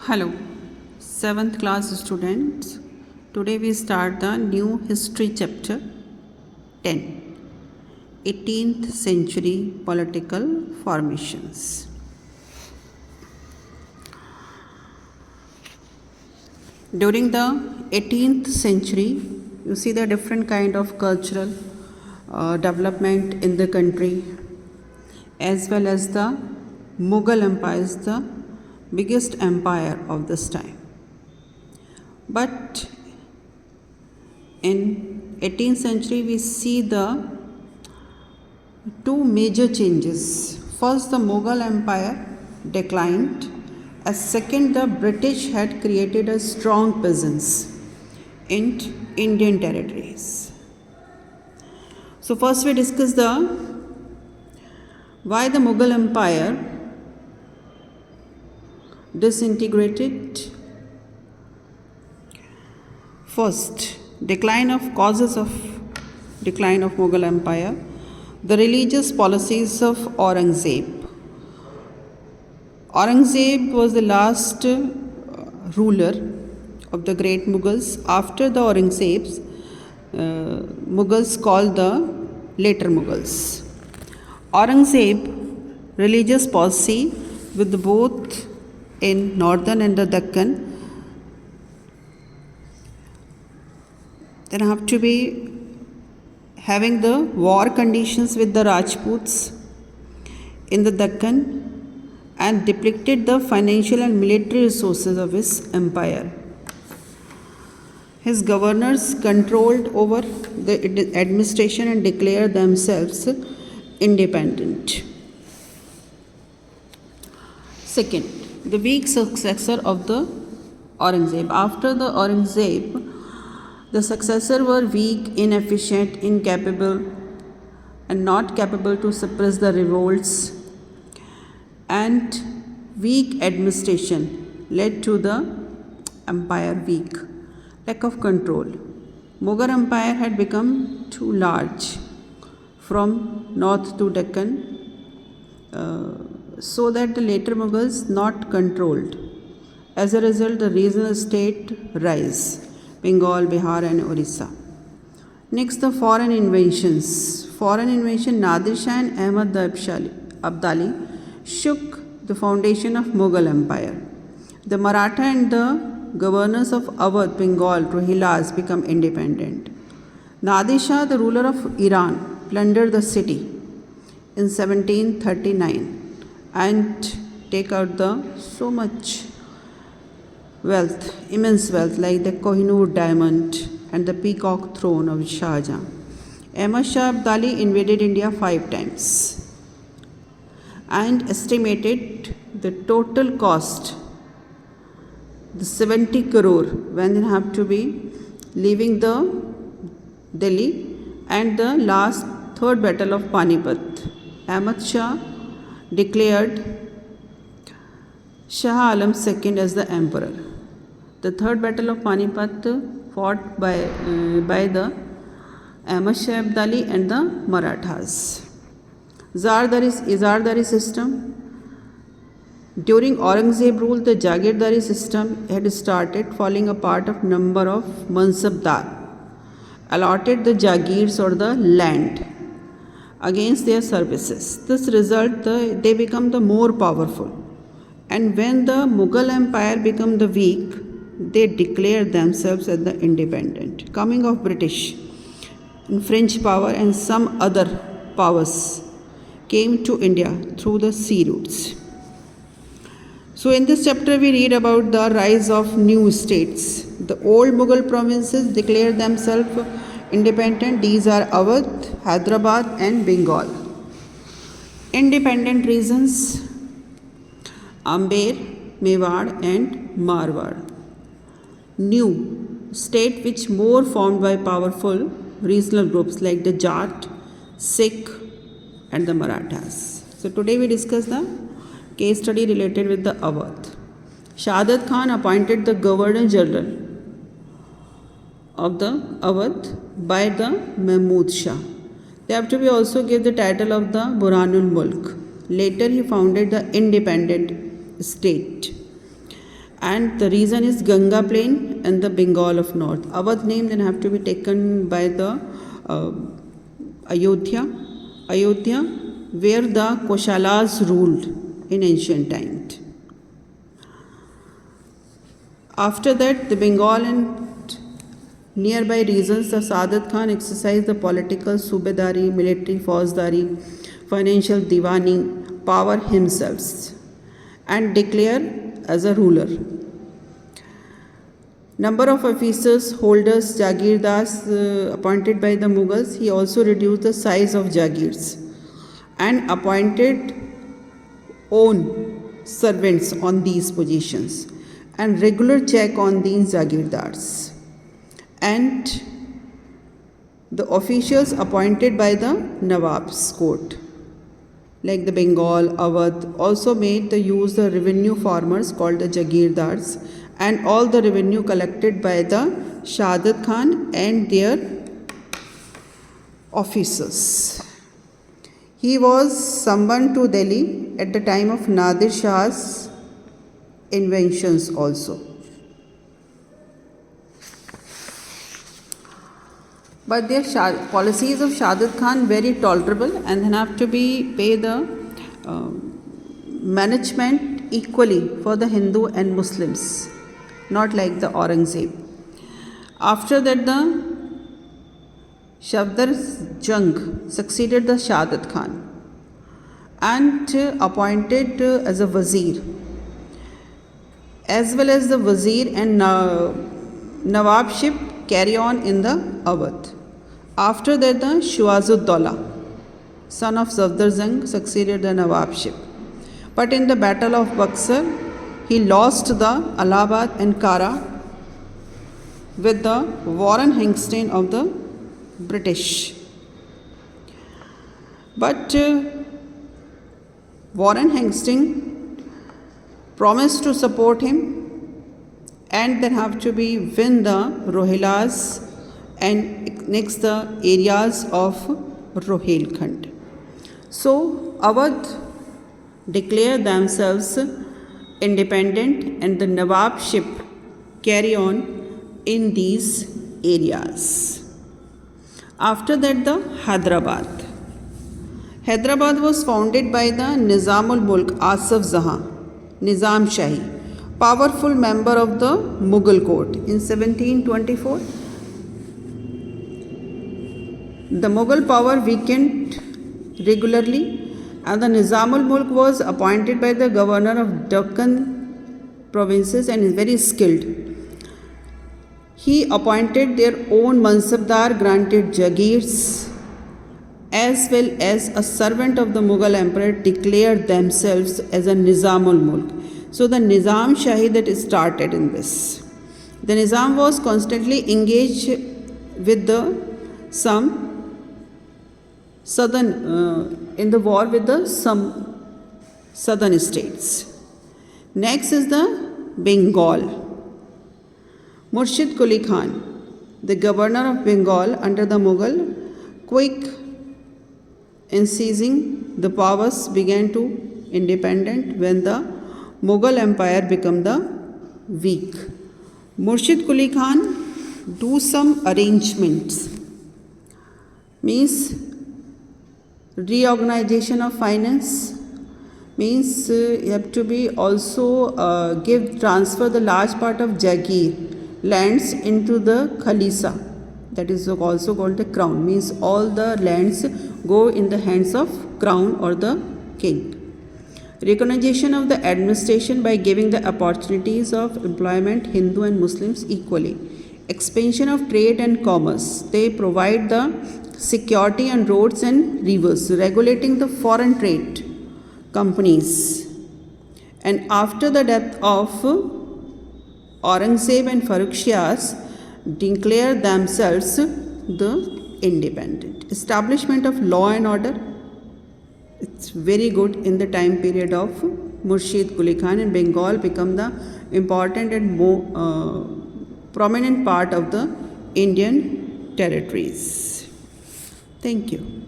Hello, 7th class students. Today we start the new history chapter 10, 18th century political formations. During the 18th century, you see the different kind of cultural development in the country, as well as the Mughal Empire is the biggest empire of this time. But in 18th century we see the two major changes. First, the Mughal Empire declined. As second, the British had created a strong presence in Indian territories. So first we discuss the why the Mughal Empire disintegrated. First, causes of decline of Mughal Empire. The religious policies of Aurangzeb. Aurangzeb was the last ruler of the great Mughals. After the Aurangzebs, Mughals called the later Mughals. Aurangzeb religious policy with both in northern and the Deccan, then have to be having the war conditions with the Rajputs in the Deccan and depleted the financial and military resources of his empire. His governors controlled over the administration and declared themselves independent. Second, the weak successor of the Aurangzeb. After the Aurangzeb, the successor were weak, inefficient, incapable, and not capable to suppress the revolts, and weak administration led to the empire weak. Lack of control. Mughal Empire had become too large from north to Deccan, so that the later Mughals not controlled. As a result, the regional state rise, Bengal, Bihar and Orissa. Next, the foreign invasions. Foreign invasion, Nadir Shah and Ahmad Abdali shook the foundation of Mughal Empire. The Maratha and the governors of Awadh, Bengal to Hilaz become independent. Nadir Shah, the ruler of Iran, plundered the city in 1739 and take out the so much wealth, immense wealth like the Kohinoor diamond and the peacock throne of Shah Jahan. Ahmad Shah Abdali invaded India 5 times and estimated the total cost, the 70 crore, when they have to be leaving the Delhi, and the last third battle of Panipat. Ahmad Shah declared Shah Alam II as the emperor. The third battle of Panipat fought by the Ahmad Shah Abdali and the Marathas. Izardari system. During Aurangzeb rule, the Jagirdari system had started falling apart of number of Mansabdar allotted the Jagirs or the land against their services. This result, they become the more powerful. And when the Mughal Empire become the weak, they declare themselves as the independent. Coming of British and French power and some other powers came to India through the sea routes. So in this chapter we read about the rise of new states. The old Mughal provinces declared themselves independent. These are Awadh, Hyderabad and Bengal. Independent regions, Amber, Mewar and Marwar. New state which more formed by powerful regional groups like the Jat, Sikh and the Marathas. So today we discuss the case study related with the Awadh. Shahadat Khan appointed the Governor General of the Awadh by the Mahmud Shah. They have to be also give the title of the Burhanul Mulk. Later he founded the independent state. and the reason is Ganga plain and the Bengal of north. Awadh name then have to be taken by the Ayodhya, where the Koshalas ruled in ancient times. After that, the Bengal and nearby regions, the Saadat Khan exercised the political subedari, military fauzdari, financial diwani power himself and declared as a ruler. Number of officers, holders, Jagirdars appointed by the Mughals, he also reduced the size of Jagirs and appointed own servants on these positions and regular check on these Jagirdars. And the officials appointed by the Nawab's court, like the Bengal, Awadh, also made the use the revenue farmers called the Jagirdars and all the revenue collected by the Saadat Khan and their officers. He was summoned to Delhi at the time of Nadir Shah's inventions also. But their policies of Saadat Khan very tolerable and then have to be pay the management equally for the Hindu and Muslims, not like the Aurangzeb. After that, the Safdar Jung succeeded the Saadat Khan and appointed as a Wazir, as well as the Wazir and Nawabship carry on in the Awadh. After that, the Shuazuddaulah, son of Safdar Jung, succeeded the Nawabship. But in the Battle of Buxar, he lost the Allahabad and Kara with the Warren Hastings of the British. But Warren Hastings promised to support him and then have to be win the Rohillas and next the areas of Rohilkhand. So Awadh declare themselves independent and the Nawabship carry on in these areas. After that, the Hyderabad. Hyderabad was founded by the Nizamul Mulk Asif Jahan, Nizam Shahi, powerful member of the Mughal court in 1724. The Mughal power weakened regularly and the Nizamul Mulk was appointed by the governor of Deccan provinces and is very skilled. He appointed their own Mansabdar, granted Jagirs, as well as a servant of the Mughal emperor declared themselves as a Nizamul Mulk. So the Nizam Shahi that started in this. The Nizam was constantly engaged with some southern in the war with some southern states. Next is the Bengal. Murshid Quli Khan, the governor of Bengal under the Mughal, quick in seizing the powers, began to independent when the Mughal empire became the weak. Murshid Quli Khan do some arrangements, means reorganization of finance, means you have to be also transfer the large part of Jagir lands into the Khalisa, that is also called the crown, means all the lands go in the hands of crown or the king. Recognition of the administration by giving the opportunities of employment Hindu and Muslims equally. Expansion of trade and commerce. They provide the security on roads and rivers, regulating the foreign trade companies. And after the death of Aurangzeb and Farrukh Shias, declare themselves the independent. Establishment of law and order. It's very good in the time period of Murshid Quli Khan, and Bengal become the important and more prominent part of the Indian territories. Thank you.